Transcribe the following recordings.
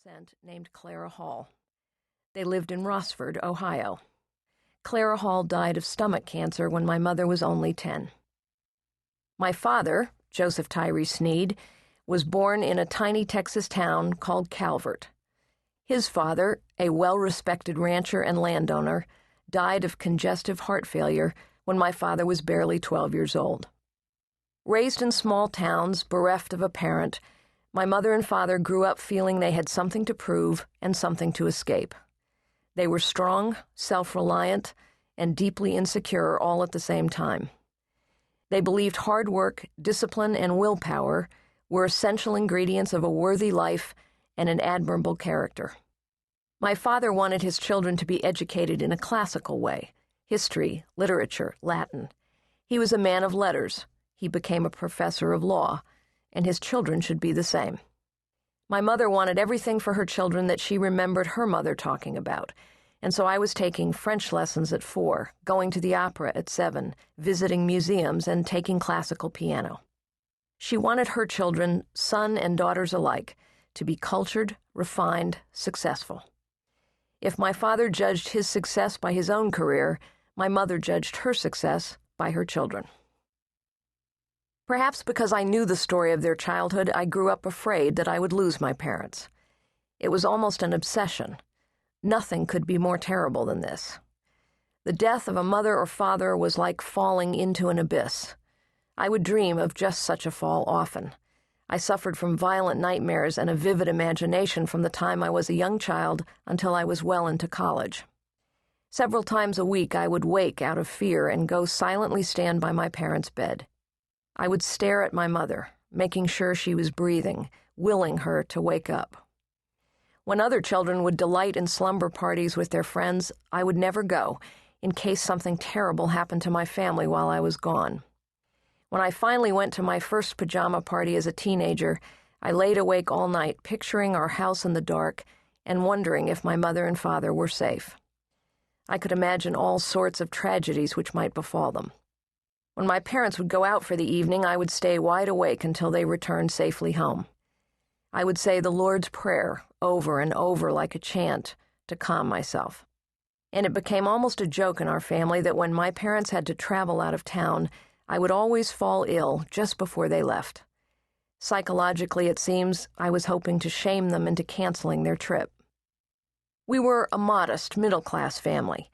adolescent named Clara Hall. They lived in Rossford, Ohio. Clara Hall died of stomach cancer when my mother was only 10. My father, Joseph Tyree Sneed, was born in a tiny Texas town called Calvert. His father, a well-respected rancher and landowner, died of congestive heart failure when my father was barely 12 years old. Raised in small towns, bereft of a parent, my mother and father grew up feeling they had something to prove and something to escape. They were strong, self-reliant, and deeply insecure all at the same time. They believed hard work, discipline, and willpower were essential ingredients of a worthy life and an admirable character. My father wanted his children to be educated in a classical way: history, literature, Latin. He was a man of letters. He became a professor of law, and his children should be the same. My mother wanted everything for her children that she remembered her mother talking about, and so I was taking French lessons at 4, going to the opera at 7, visiting museums, and taking classical piano. She wanted her children, son and daughters alike, to be cultured, refined, successful. If my father judged his success by his own career, my mother judged her success by her children. Perhaps because I knew the story of their childhood, I grew up afraid that I would lose my parents. It was almost an obsession. Nothing could be more terrible than this. The death of a mother or father was like falling into an abyss. I would dream of just such a fall often. I suffered from violent nightmares and a vivid imagination from the time I was a young child until I was well into college. Several times a week I would wake out of fear and go silently stand by my parents' bed. I would stare at my mother, making sure she was breathing, willing her to wake up. When other children would delight in slumber parties with their friends, I would never go, in case something terrible happened to my family while I was gone. When I finally went to my first pajama party as a teenager, I laid awake all night picturing our house in the dark and wondering if my mother and father were safe. I could imagine all sorts of tragedies which might befall them. When my parents would go out for the evening, I would stay wide awake until they returned safely home. I would say the Lord's Prayer over and over like a chant to calm myself. And it became almost a joke in our family that when my parents had to travel out of town, I would always fall ill just before they left. Psychologically, it seems, I was hoping to shame them into canceling their trip. We were a modest, middle-class family.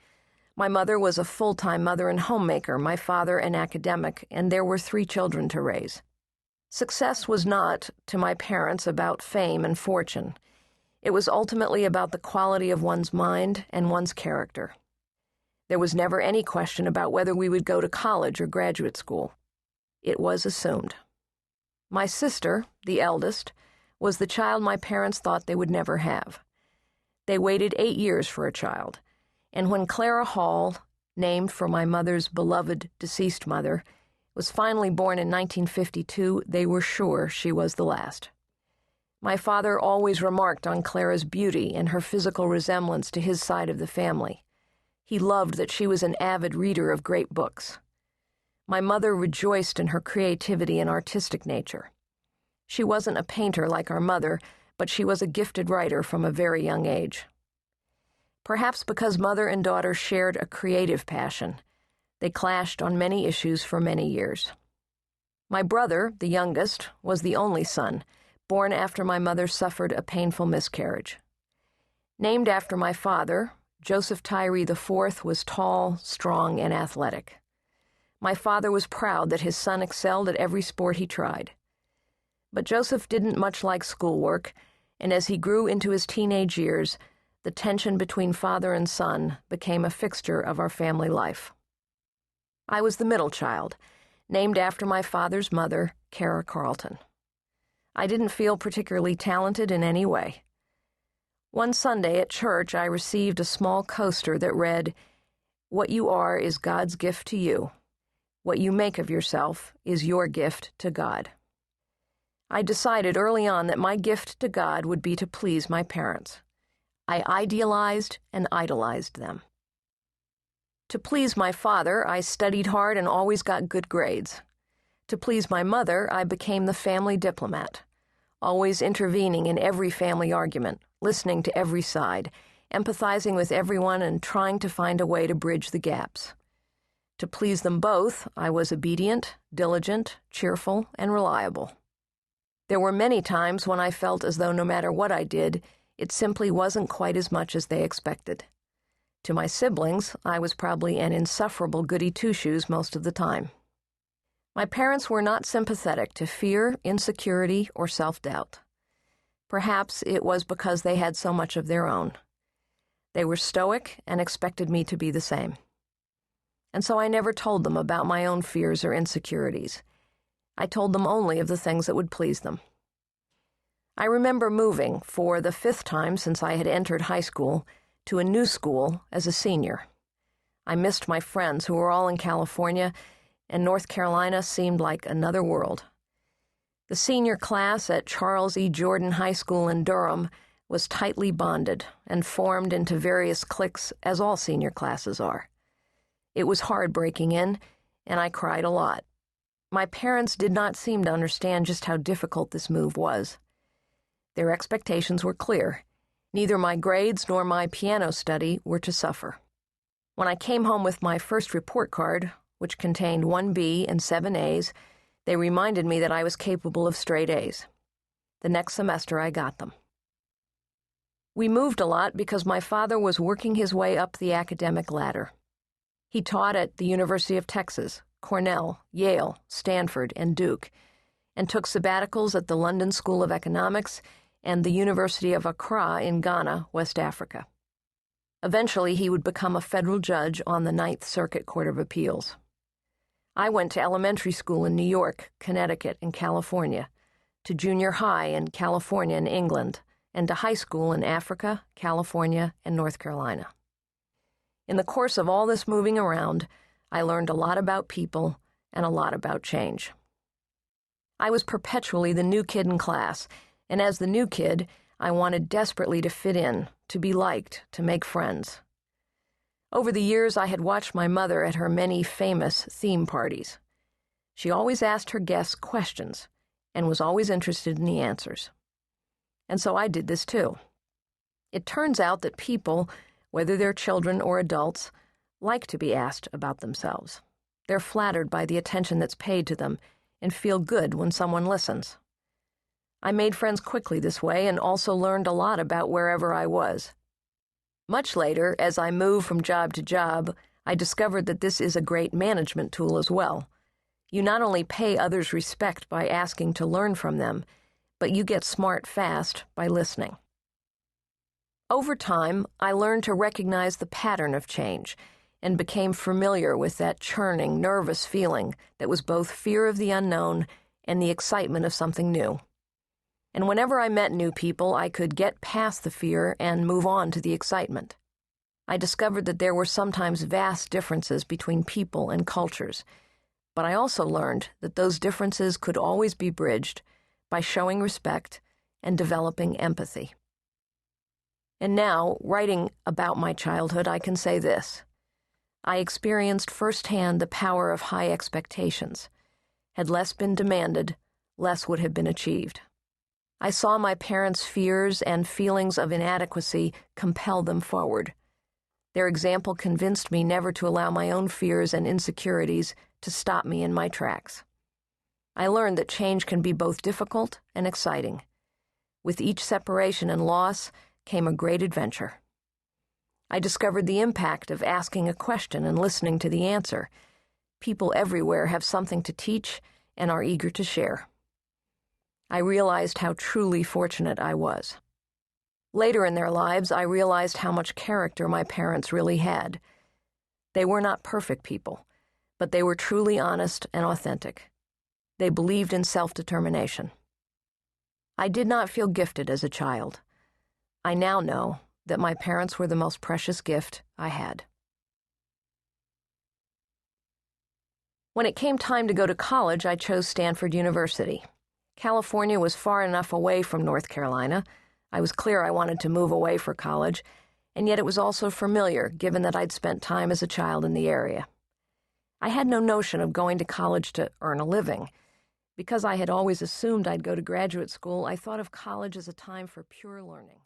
My mother was a full-time mother and homemaker, my father an academic, and there were 3 children to raise. Success was not, to my parents, about fame and fortune. It was ultimately about the quality of one's mind and one's character. There was never any question about whether we would go to college or graduate school. It was assumed. My sister, the eldest, was the child my parents thought they would never have. They waited 8 years for a child, and when Clara Hall, named for my mother's beloved deceased mother, was finally born in 1952, they were sure she was the last. My father always remarked on Clara's beauty and her physical resemblance to his side of the family. He loved that she was an avid reader of great books. My mother rejoiced in her creativity and artistic nature. She wasn't a painter like our mother, but she was a gifted writer from a very young age. Perhaps because mother and daughter shared a creative passion, they clashed on many issues for many years. My brother, the youngest, was the only son, born after my mother suffered a painful miscarriage. Named after my father, Joseph Tyree IV was tall, strong, and athletic. My father was proud that his son excelled at every sport he tried. But Joseph didn't much like schoolwork, and as he grew into his teenage years, the tension between father and son became a fixture of our family life. I was the middle child, named after my father's mother, Kara Carlton. I didn't feel particularly talented in any way. One Sunday at church, I received a small coaster that read, "What you are is God's gift to you. What you make of yourself is your gift to God." I decided early on that my gift to God would be to please my parents. I idealized and idolized them. To please my father, I studied hard and always got good grades. To please my mother, I became the family diplomat, always intervening in every family argument, listening to every side, empathizing with everyone and trying to find a way to bridge the gaps. To please them both, I was obedient, diligent, cheerful, and reliable. There were many times when I felt as though no matter what I did, it simply wasn't quite as much as they expected. To my siblings, I was probably an insufferable goody two-shoes most of the time. My parents were not sympathetic to fear, insecurity, or self-doubt. Perhaps it was because they had so much of their own. They were stoic and expected me to be the same. And so I never told them about my own fears or insecurities. I told them only of the things that would please them. I remember moving, for the 5th time since I had entered high school, to a new school as a senior. I missed my friends who were all in California, and North Carolina seemed like another world. The senior class at Charles E. Jordan High School in Durham was tightly bonded and formed into various cliques, as all senior classes are. It was hard breaking in, and I cried a lot. My parents did not seem to understand just how difficult this move was. Their expectations were clear. Neither my grades nor my piano study were to suffer. When I came home with my first report card, which contained 1 B and 7 A's, they reminded me that I was capable of straight A's. The next semester I got them. We moved a lot because my father was working his way up the academic ladder. He taught at the University of Texas, Cornell, Yale, Stanford, and Duke, and took sabbaticals at the London School of Economics and the University of Accra in Ghana, West Africa. Eventually, he would become a federal judge on the Ninth Circuit Court of Appeals. I went to elementary school in New York, Connecticut, and California, to junior high in California and England, and to high school in Africa, California, and North Carolina. In the course of all this moving around, I learned a lot about people and a lot about change. I was perpetually the new kid in class, and as the new kid, I wanted desperately to fit in, to be liked, to make friends. Over the years, I had watched my mother at her many famous theme parties. She always asked her guests questions and was always interested in the answers. And so I did this too. It turns out that people, whether they're children or adults, like to be asked about themselves. They're flattered by the attention that's paid to them and feel good when someone listens. I made friends quickly this way and also learned a lot about wherever I was. Much later, as I moved from job to job, I discovered that this is a great management tool as well. You not only pay others respect by asking to learn from them, but you get smart fast by listening. Over time, I learned to recognize the pattern of change and became familiar with that churning, nervous feeling that was both fear of the unknown and the excitement of something new. And whenever I met new people, I could get past the fear and move on to the excitement. I discovered that there were sometimes vast differences between people and cultures, but I also learned that those differences could always be bridged by showing respect and developing empathy. And now, writing about my childhood, I can say this. I experienced firsthand the power of high expectations. Had less been demanded, less would have been achieved. I saw my parents' fears and feelings of inadequacy compel them forward. Their example convinced me never to allow my own fears and insecurities to stop me in my tracks. I learned that change can be both difficult and exciting. With each separation and loss came a great adventure. I discovered the impact of asking a question and listening to the answer. People everywhere have something to teach and are eager to share. I realized how truly fortunate I was. Later in their lives, I realized how much character my parents really had. They were not perfect people, but they were truly honest and authentic. They believed in self-determination. I did not feel gifted as a child. I now know that my parents were the most precious gift I had. When it came time to go to college, I chose Stanford University. California was far enough away from North Carolina. I was clear I wanted to move away for college, and yet it was also familiar, given that I'd spent time as a child in the area. I had no notion of going to college to earn a living. Because I had always assumed I'd go to graduate school, I thought of college as a time for pure learning.